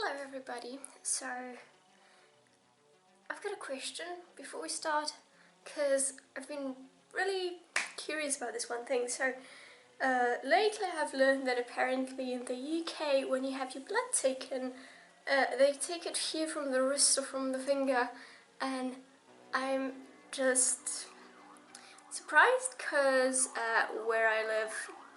Hello everybody, so I've got a question before we start because I've been really curious about this one thing. So lately I've learned that apparently in the UK when you have your blood taken, they take it here from the wrist or from the finger, and I'm just surprised because where I live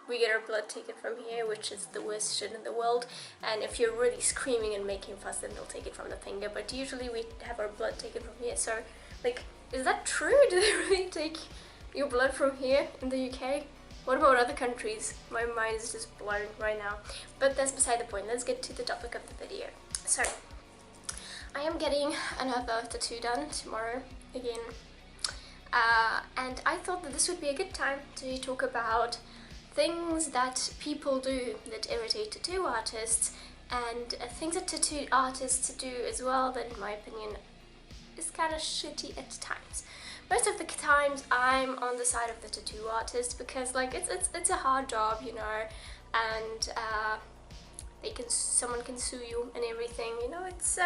we get our blood taken from here, which is the worst shit in the world, and if you're really screaming and making fuss then they'll take it from the finger, but usually we have our blood taken from here. So like, is that true? Do they really take your blood from here in the UK? What about other countries? My mind is just blown right now, but that's beside the point. Let's get to the topic of the video. So I am getting another tattoo done tomorrow again, and I thought that this would be a good time to talk about things that people do that irritate tattoo artists, and things that tattoo artists do as well that in my opinion is kind of shitty at times. Most of the times I'm on the side of the tattoo artist because like it's a hard job, you know, and someone can sue you and everything, you know. It's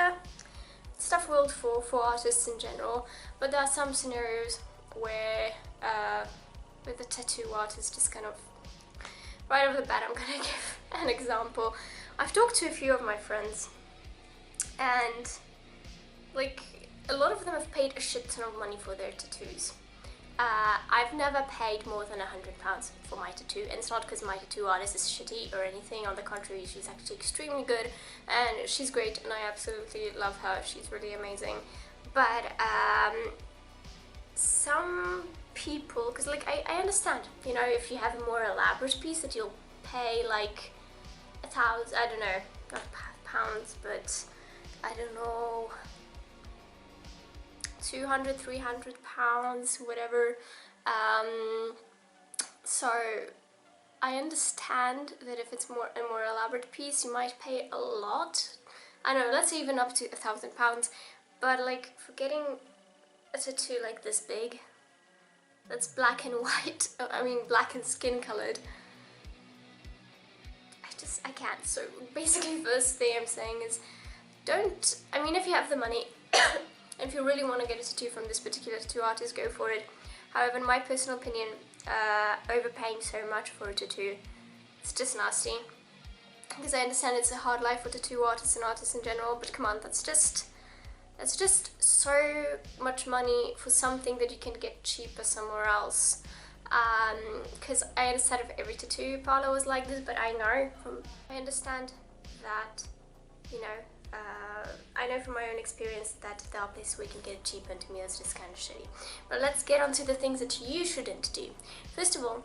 tough world for artists in general, but there are some scenarios where the tattoo artist just kind of, right off the bat, I'm gonna give an example. I've talked to a few of my friends, and like a lot of them have paid a shit ton of money for their tattoos. I've never paid more than £100 for my tattoo, and it's not because my tattoo artist is shitty or anything. On the contrary, she's actually extremely good and she's great, and I absolutely love her. She's really amazing. But some people, because like I understand, you know, if you have a more elaborate piece that you'll pay like 1,000, I don't know, not pounds, but I don't know, 200, 300 pounds, whatever. So I understand that if it's a more elaborate piece, you might pay a lot. I don't know, let's say even up to £1,000. But like for getting a tattoo like this big, that's black and white, I mean black and skin colored, I can't. So basically the first thing I'm saying is don't, I mean if you have the money and if you really want to get a tattoo from this particular tattoo artist, go for it. However, in my personal opinion, overpaying so much for a tattoo, it's just nasty. Because I understand it's a hard life for tattoo artists and artists in general, but come on, that's just so much money for something that you can get cheaper somewhere else. Because I understand if every tattoo parlor was like this, but I understand that, you know, I know from my own experience that there are places where you can get it cheaper, and to me that's just kind of shitty. But let's get on to the things that you shouldn't do. First of all,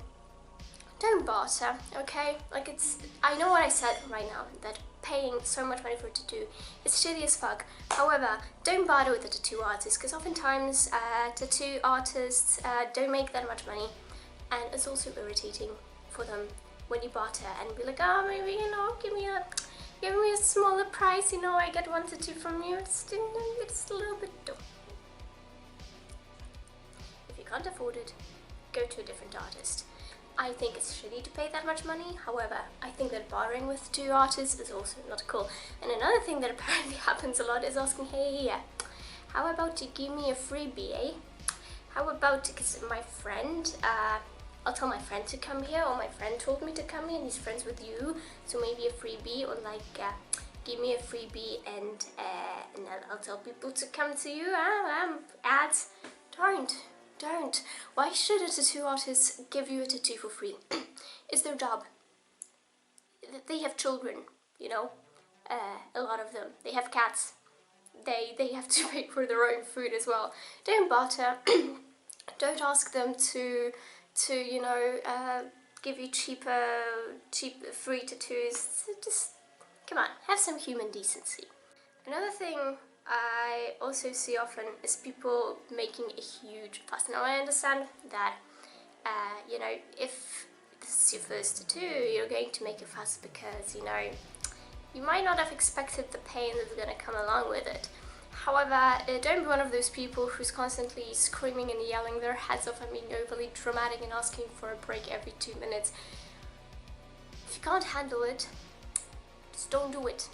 don't barter, okay? Like I know what I said right now, that paying so much money for a tattoo is shitty as fuck. However, don't barter with a tattoo artist, because oftentimes tattoo artists don't make that much money, and it's also irritating for them when you barter and be like, oh, maybe, you know, give me a smaller price, you know, I get one tattoo from you. It's a little bit dumb. If you can't afford it, go to a different artist. I think it's shitty to pay that much money. However, I think that bartering with two artists is also not cool. And another thing that apparently happens a lot is asking, hey, how about you give me a freebie, eh? How about, because my friend, I'll tell my friend to come here, or my friend told me to come here and he's friends with you, so maybe a freebie, or like, give me a freebie and I'll tell people to come to you. Ads, don't. Why should a tattoo artist give you a tattoo for free? It's their job. They have children, you know, a lot of them. They have cats. They have to pay for their own food as well. Don't barter. Don't ask them to you know, give you cheap free tattoos. Just come on, have some human decency. Another thing I also see often is people making a huge fuss. Now I understand that, you know, if this is your first tattoo, you're going to make a fuss because, you know, you might not have expected the pain that's going to come along with it. However, don't be one of those people who's constantly screaming and yelling their heads off and being overly dramatic and asking for a break every 2 minutes. If you can't handle it, just don't do it.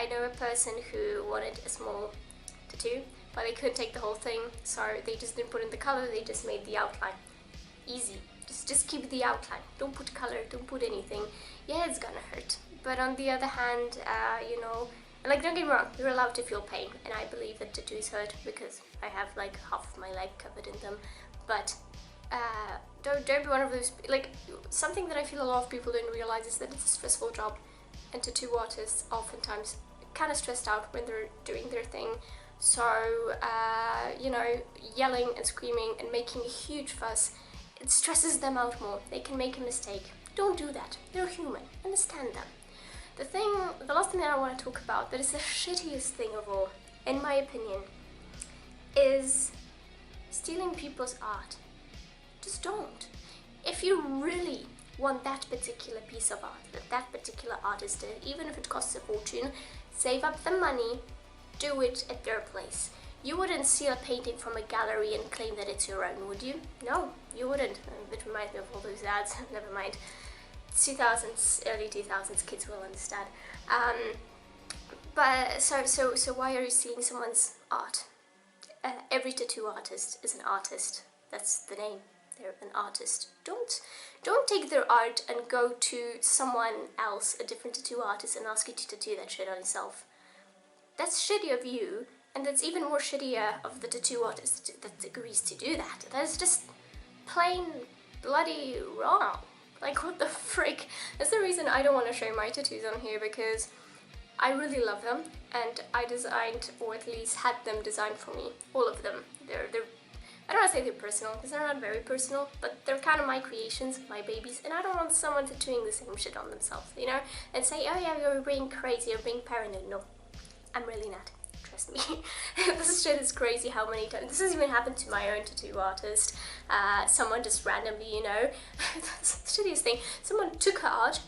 know a person who wanted a small tattoo, but they couldn't take the whole thing, so they just didn't put in the color, they just made the outline. Easy. Just keep the outline. Don't put color, don't put anything. Yeah, it's gonna hurt. But on the other hand, you know, like, don't get me wrong, you're allowed to feel pain, and I believe that tattoos hurt because I have like half of my leg covered in them. But don't be one of those, like, something that I feel a lot of people don't realize is that it's a stressful job, and tattoo artists oftentimes kind of stressed out when they're doing their thing. So, you know, yelling and screaming and making a huge fuss, it stresses them out more. They can make a mistake. Don't do that. They're human. Understand them. The last thing that I want to talk about, that is the shittiest thing of all, in my opinion, is stealing people's art. Just don't. If you really want that particular piece of art, that particular artist did, even if it costs a fortune, save up the money, do it at their place. You wouldn't steal a painting from a gallery and claim that it's your own, would you? No, you wouldn't. It reminds me of all those ads. Never mind. 2000s, early 2000s, kids will understand. But so why are you stealing someone's art? Every tattoo artist is an artist. That's the name. They're an artist. Don't take their art and go to someone else, a different tattoo artist, and ask you to tattoo that shit on yourself. That's shitty of you, and that's even more shittier of the tattoo artist that agrees to do that. That's just plain bloody wrong. Like, what the frick? That's the reason I don't want to show my tattoos on here, because I really love them, and I designed, or at least had them designed for me. All of them. They're I don't want to say they're personal, because they're not very personal, but they're kind of my creations, my babies, and I don't want someone tattooing the same shit on themselves, you know? And say, oh yeah, you're being crazy, you're being paranoid. No, I'm really not. Trust me. This shit is crazy how many times. This has even happened to my own tattoo artist. Someone just randomly, you know, that's the shittiest thing. Someone took her art,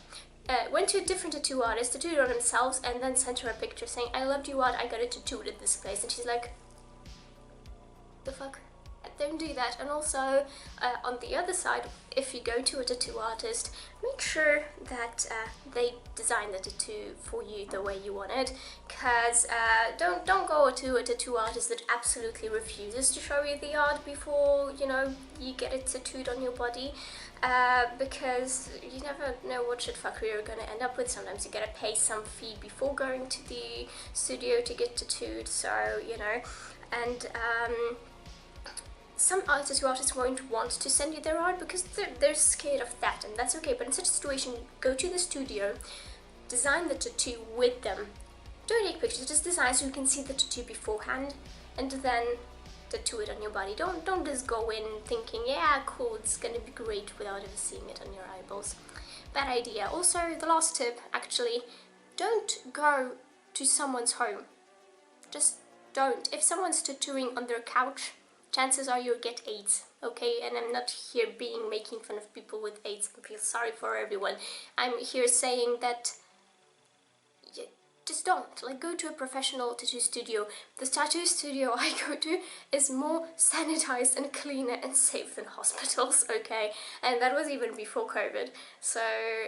went to a different tattoo artist, tattooed it on themselves, and then sent her a picture saying, I loved your art, I got it tattooed at this place. And she's like, the fuck? Don't do that. And also, on the other side, if you go to a tattoo artist, make sure that they design the tattoo for you the way you want it. Cause don't go to a tattoo artist that absolutely refuses to show you the art before, you know, you get it tattooed on your body. Because you never know what shitfuckery you're gonna end up with. Sometimes you gotta pay some fee before going to the studio to get tattooed. So, you know, and some tattoo artists won't want to send you their art because they're scared of that, and that's okay. But in such a situation, go to the studio, design the tattoo with them. Don't take pictures, just design so you can see the tattoo beforehand, and then tattoo it on your body. Don't just go in thinking, yeah, cool, it's gonna be great, without ever seeing it on your eyeballs. Bad idea. Also, the last tip, actually, don't go to someone's home. Just don't. If someone's tattooing on their couch, chances are you'll get AIDS, okay? And I'm not here making fun of people with AIDS. I feel sorry for everyone. I'm here saying that just don't. Like, go to a professional tattoo studio. The tattoo studio I go to is more sanitized and cleaner and safe than hospitals, okay? And that was even before COVID, so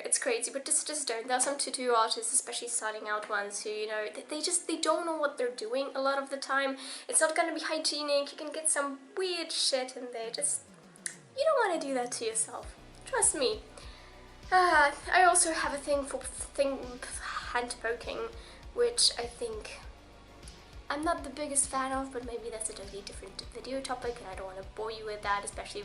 it's crazy. But just don't. There are some tattoo artists, especially starting out ones, who, you know, they don't know what they're doing a lot of the time. It's not gonna be hygienic. You can get some weird shit in there. Just, you don't want to do that to yourself. Trust me. I also have a thing for hand poking, which I think I'm not the biggest fan of, but maybe that's a totally different video topic, and I don't want to bore you with that, especially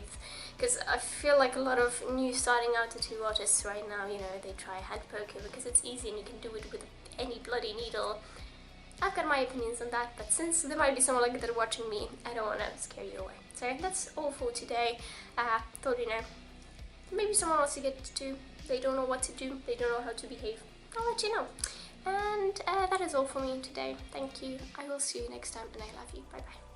because I feel like a lot of new starting out tattoo artists right now, you know, they try hand poking because it's easy and you can do it with any bloody needle. I've got my opinions on that, but since there might be someone like that watching me, I don't want to scare you away. So that's all for today. Thought, you know, maybe someone wants to get tattoo, they don't know what to do, they don't know how to behave. I'll let you know. And that is all for me today. Thank you. I will see you next time, and I love you. Bye bye.